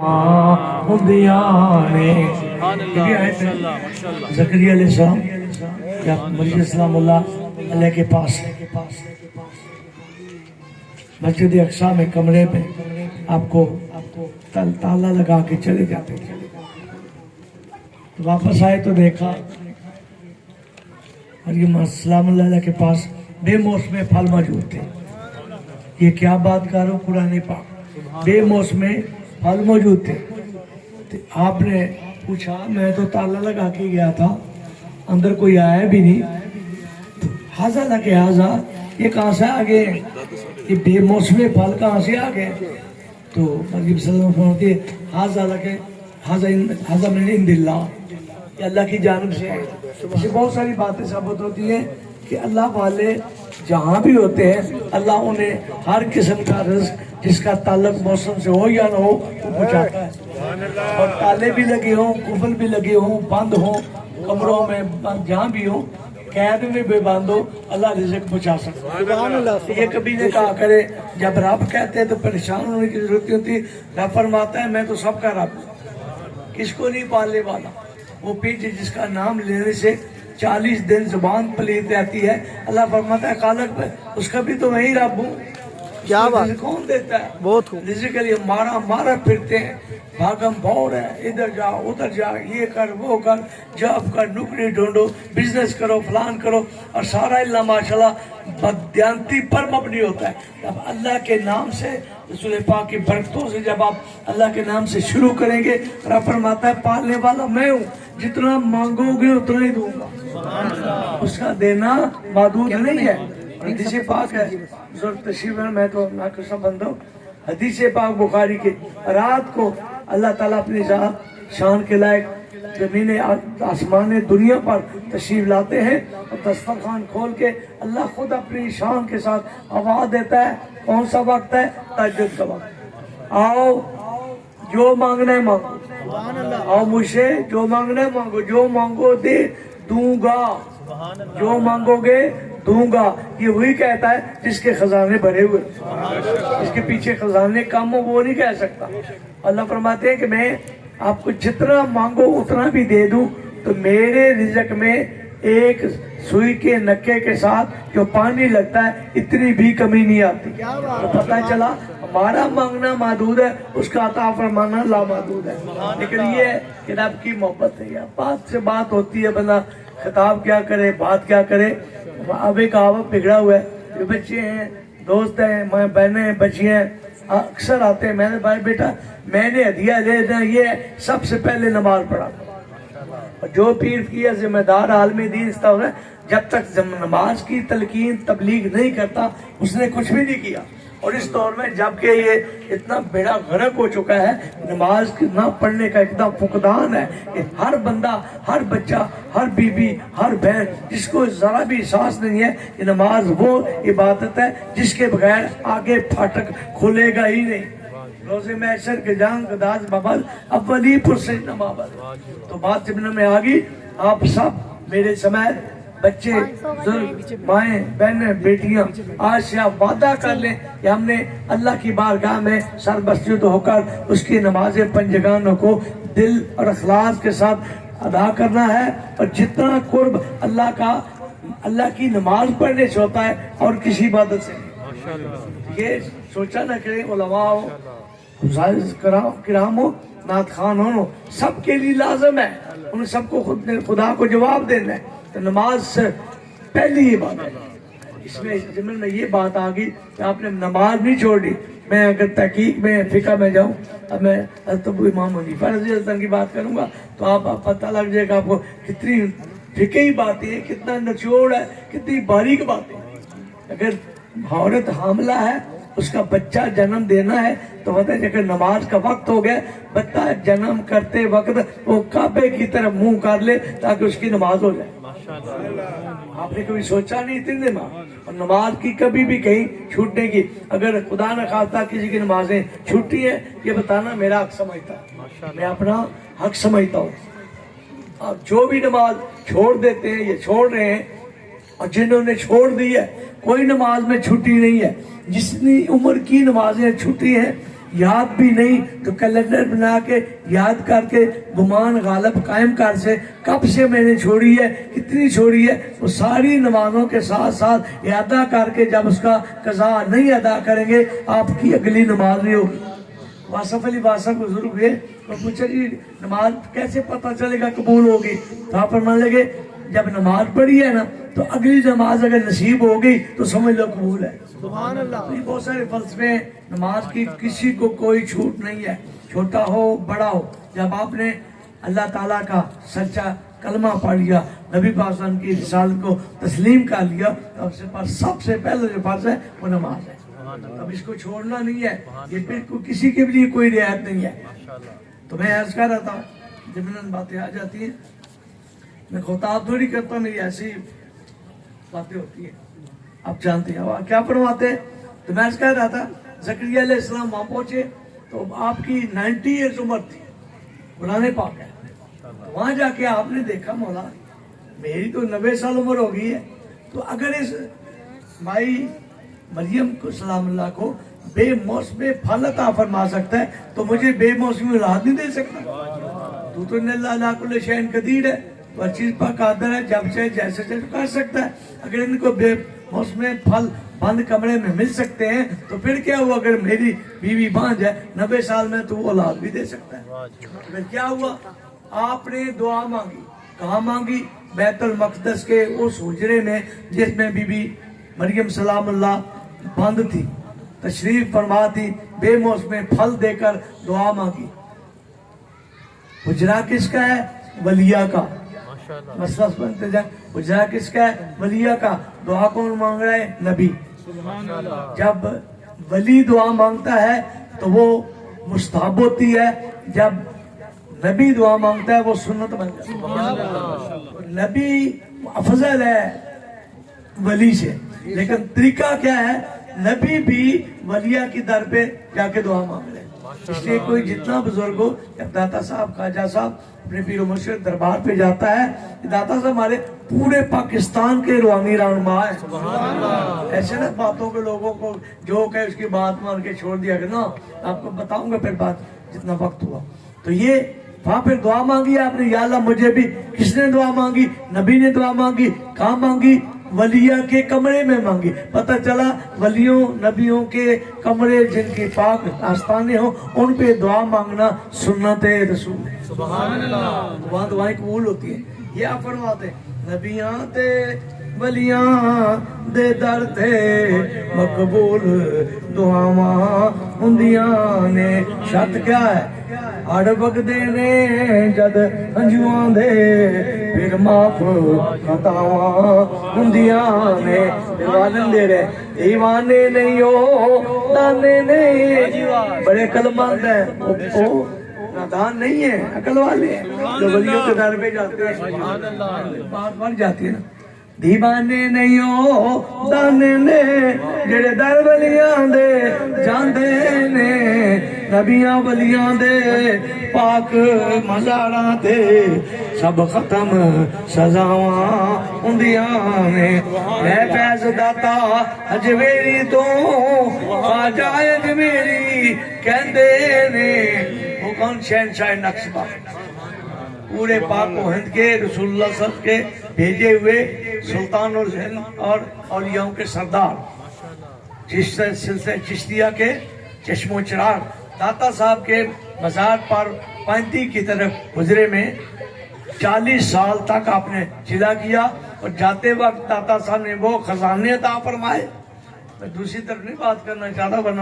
زکریا علیہ السلام یا مریم السلام اللہ علیہ کے پاس مسجد اقصی میں کمرے میں آپ کو تالا لگا کے چلے جاتے تھے. واپس آئے تو دیکھا مریم السلام اللہ علیہ کے پاس بے موسم پھل موجود تھے. یہ کیا بات کر رہا ہوں قرآن پاک, بے موسم پھل موجود تھے. آپ نے پوچھا میں تو تالا لگا کے گیا تھا, اندر کوئی آیا بھی نہیں. حاضر نہ کہ حاضر یہ کہاں سے آ گئے, یہ بے موسم پھل کہاں سے آ گئے. تو مریم صلی اللہ علیہ وسلم فرماتے ہیں حاضر من عند اللہ, یہ اللہ کی جانب سے ہے. اسے بہت ساری باتیں ثابت ہوتی ہیں کہ اللہ والے جہاں بھی ہوتے ہیں اللہ انہیں ہر قسم کا رزق جس کا تعلق موسم سے ہو یا نہ ہو وہ پہنچاتا ہے. اور تالے بھی لگے ہوں, قفل بھی لگے ہوں, بند ہوں, کمروں میں جہاں بھی ہوں, قید میں بھی بند ہو, اللہ رزق پہنچا سکتا ہے. یہ کبھی نے کہا کرے جب رب کہتے ہیں تو پریشان ہونے کی ضرورت نہیں ہوتی. رب فرماتا ہے میں تو سب کا رب ہوں, کس کو نہیں پالنے والا. وہ پیچھے جس کا نام لینے سے 40 دن زبان پلیت رہتی ہے, اللہ فرماتا ہے خالق اس کا بھی تو وہی رب ہوں. کیا بات, کون دیتا ہے بہت رزق کے لیے مارا پھرتے ہیں, بھاگم بھوڑ ہے, ادھر جا ادھر جا, یہ کر وہ کر, جاب کر, نوکری ڈھونڈو, بزنس کرو, فلان کرو, اور سارا اللہ ماشاءاللہ بددیانتی پر مبنی ہوتا ہے. جب اللہ کے نام سے رسول پاک کی برکتوں سے جب آپ اللہ کے نام سے شروع کریں گے, رب فرماتا ہے پالنے والا میں ہوں, جتنا مانگو گے اتنا ہی دوں گا, اس کا دینا محدود نہیں ہے. حدیث پاک ہے ضرور تشریف ہے, میں تو ناقصہ بندہ ہوں. حدیث پاک بخاری کے رات کو اللہ تعالیٰ اپنی ذات شان کے لائق زمین آسمان دنیا پر تشریف لاتے ہیں, اور دسترخوان کھول کے اللہ خود اپنی شان کے ساتھ آواز دیتا ہے. کون سا وقت ہے؟ تہجد کا وقت. آؤ جو مانگنا ہے مانگو, آؤ مجھ سے جو مانگنا ہے مانگو, جو مانگو دے دوں گا, جو مانگو گے دوں گا. یہ وہی کہتا ہے جس کے خزانے بھرے ہوئے, جس کے پیچھے خزانے کم ہو وہ نہیں کہہ سکتا. اللہ فرماتے ہیں کہ میں آپ کو جتنا مانگو اتنا بھی دے دوں, تو میرے رزق میں ایک سوئی کے نکے کے ساتھ جو پانی لگتا ہے اتنی بھی کمی نہیں آتی. تو پتہ چلا ہمارا مانگنا محدود ہے, اس کا عطا فرمانا لامحدود ہے. لیکن یہ کہ رب کی محبت ہے, یا بات سے بات ہوتی ہے, بندہ خطاب کیا کرے, بات کیا کرے. اب ایک آوت بگڑا ہوا ہے, جو بچے ہیں, دوست ہیں, ماں بہنیں ہیں, بچیاں ہیں, اکثر آتے ہیں. میں نے بھائی بیٹا میں نے ہدیہ دے دیں, یہ سب سے پہلے نماز پڑھا. اور جو پیر کیا ذمہ دار عالم دین اس طرح ہے, جب تک نماز کی تلقین تبلیغ نہیں کرتا اس نے کچھ بھی نہیں کیا. اور اس دور میں جبکہ یہ اتنا بیڑا غرق ہو چکا ہے, نماز نہ پڑھنے کا اتنا فقدان ہے کہ ہر بندہ, ہر بچہ, ہر بیوی, ہر بہن جس کو ذرا بھی احساس نہیں ہے کہ نماز وہ عبادت ہے جس کے بغیر آگے پھاٹک کھلے گا ہی نہیں. روزے محشر کے جنگ داز ببل اولی پرسے نمابل. تو بات ذمن میں آگی, آپ سب میرے سمیت بچے, بزرگ, مائیں, بہنیں, بیٹیاں, آج سے آپ وعدہ کر لیں کہ ہم نے اللہ کی بارگاہ میں سر بسجد ہو کر اس کی نماز پنجگانوں کو دل اور اخلاص کے ساتھ ادا کرنا ہے. اور جتنا قرب اللہ کا اللہ کی نماز پڑھنے سے ہوتا ہے اور کسی عبادت سے نہیں. یہ سوچا نہ کریں علماء ہو, کرام ہو, نعت خان ہو, سب کے لیے لازم ہے, ان سب کو خدا کو جواب دینا ہے. تو نماز سے پہلی یہ بات ہے. اس میں ضمن میں یہ بات آ گئی کہ آپ نے نماز نہیں چھوڑی. میں اگر تحقیق میں فقہ میں جاؤں, اب میں حضرت ابو امام حنیفہ رضی اللہ عنہ کی بات کروں گا تو آپ پتہ لگ جائے گا آپ کو کتنی فقہی باتیں ہیں, کتنا نچوڑ ہے, کتنی باریک باتیں. اگر عورت حاملہ ہے, اس کا بچہ جنم دینا ہے, تو پتہ ہے اگر نماز کا وقت ہو گیا, بچہ جنم کرتے وقت وہ کعبے کی طرف منہ کر لے تاکہ اس کی نماز ہو جائے. آپ نے کبھی سوچا نہیں اتنی نماز, اور نماز کی کبھی بھی کہیں چھوٹنے کی, اگر خدا نہ خواستہ کسی کی نمازیں چھوٹی ہیں, یہ بتانا میرا حق سمجھتا ہے, میں اپنا حق سمجھتا ہوں. آپ جو بھی نماز چھوڑ دیتے ہیں یہ چھوڑ رہے ہیں, اور جنہوں نے چھوڑ دی ہے کوئی نماز میں چھٹی نہیں ہے. جتنی عمر کی نمازیں چھٹی ہیں یاد بھی نہیں تو کیلنڈر بنا کے یاد کر کے گمان غالب قائم کر سے کب سے میں نے چھوڑی ہے کتنی چھوڑی ہے وہ ساری نمازوں کے ساتھ ساتھ ادا کر کے جب اس کا قضا نہیں ادا کریں گے آپ کی اگلی نماز نہیں ہوگی. واصف علی واسف بزرگ ہوئے اور پوچھا جی نماز کیسے پتہ چلے گا قبول ہوگی؟ تو آپ فرمانے لگے جب نماز پڑھی ہے نا تو اگلی نماز اگر نصیب ہو گئی تو سمجھ لو قبول ہے. سبحان اللہ. یہ بہت سارے فلسفے ہیں. نماز کی کسی کو کوئی چھوٹ نہیں ہے, چھوٹا ہو بڑا ہو. جب آپ نے اللہ تعالیٰ کا سچا کلمہ پڑھ لیا, نبی پاک صلی اللہ علیہ وسلم کی رسالت کو تسلیم کر لیا, تو سب سے پہلے جو فرض ہے وہ نماز ہے. اب اس کو چھوڑنا نہیں ہے, یہ بالکل کسی کے لیے کوئی رعایت نہیں ہے. تو میں عرض کر رہا تھا ضمن باتیں آ جاتی ہیں, میں خطاب تھوڑی کرتا ہوں, میری ایسی باتیں ہوتی ہیں, آپ جانتے ہیں کیا فرماتے ہیں. تو میں کہہ رہا تھا زکریا علیہ السلام وہاں پہنچے تو آپ کی 90 ایئرز عمر تھی, قرآن پاک ہے. وہاں جا کے آپ نے دیکھا مولا میری تو 90 سال عمر ہو گئی ہے, تو اگر اس مائی مریم کو سلام اللہ کو بے موسم پھل عطا فرما سکتا ہے تو مجھے بے موسمی اولاد نہیں دے سکتا. تو اللہ علی کل شیء قدیر ہے, تو ہر چیز پر قادر ہے, جب سے جیسے سے کر سکتا ہے. اگر ان کو بے موسم پھل بند کمرے میں مل سکتے ہیں تو پھر کیا ہوا اگر میری بیوی بانجھ ہے 90 سال میں تو اولاد بھی دے سکتا ہے. پھر کیا ہوا, آپ نے دعا مانگی. کہاں مانگی؟ بیت المقدس کے اس حجرے میں جس میں بی بی مریم سلام اللہ بند تھی, تشریف فرما تھی, بے موسم پھل دے کر دعا مانگی. حجرہ کس کا ہے؟ ولیہ کا. مسئلہ بنتے جائیں, حجرہ کس کا ہے؟ ولیہ کا. دعا کون مانگ رہا ہے؟ نبی. جب ولی دعا مانگتا ہے تو وہ مستحب ہوتی ہے, جب نبی دعا مانگتا ہے وہ سنت بن جاتی ہے. نبی افضل ہے ولی سے, لیکن طریقہ کیا ہے؟ نبی بھی ولیہ کی در پہ جا کے دعا مانگ لے. اس لیے کوئی جتنا بزرگ ہو, جب داتا صاحب خواجہ صاحب اپنے پیر و مرشد دربار پہ جاتا ہے, داتا صاحب ہمارے پورے پاکستان کے روحانی رہنما ہے. ایسے نا باتوں کے لوگوں کو جو کہ اس کی بات مان کے چھوڑ دیا کہ نا آپ کو بتاؤں گا پھر بات جتنا وقت ہوا. تو یہ وہاں پھر دعا مانگی آپ نے, یا اللہ مجھے بھی. کس نے دعا مانگی؟ نبی نے دعا مانگی. کہاں مانگی؟ ولیہ کے کمرے میں مانگی. پتہ چلا ولیوں نبیوں کے کمرے جن کی پاک آستانے ہوں ان پہ دعا مانگنا سنت رسول ہے. سبحان اللہ. وہاں دعائیں قبول ہوتی ہیں. یہ آپ فرماتے ہیں نبیاں تے ولیاں دے در تے مقبول دعاواں ہندیاں نے. شرط کیا ہے؟ ہڑ بگدے نے جد ہنجواں دے پھر معاف خطاواں ہندیاں نے. ایمان دے رہے, ایمانے نہیں ہو دانے نہیں. بڑے کلمند ہیں, وہ نادان نہیں ہے, عقل والے ہیں جو ولیوں کے در پہ جاتے ہیں. بات بڑھ جاتی ہے نا. دیوانے نہیں ہو دانے نے جڑے در ولیاں دے جاندے نے, نبیاں ولیاں دے پاک مزاراں تے سب ختم سزاواں ہوندیاں نے. اے فیض داتا اجمیری تو خواجہ اجمیری کہندے نے. وہ کون؟ شہنشاہ نقشبہ, پورے پاک و ہند کے رسول اللہ صلی اللہ علیہ وسلم کے بھیجے ہوئے سلطان اور ہند اور اولیاءوں کے سردار, جس سلسلہ چشتیہ کے چشم و چراغ. داتا صاحب کے مزار پر پینتی کی طرف حجرے میں 40 سال تک آپ نے چلا کیا, اور جاتے وقت داتا صاحب نے وہ خزانے عطا فرمائے. میں دوسری طرف نہیں بات کرنا چاہتا ورنہ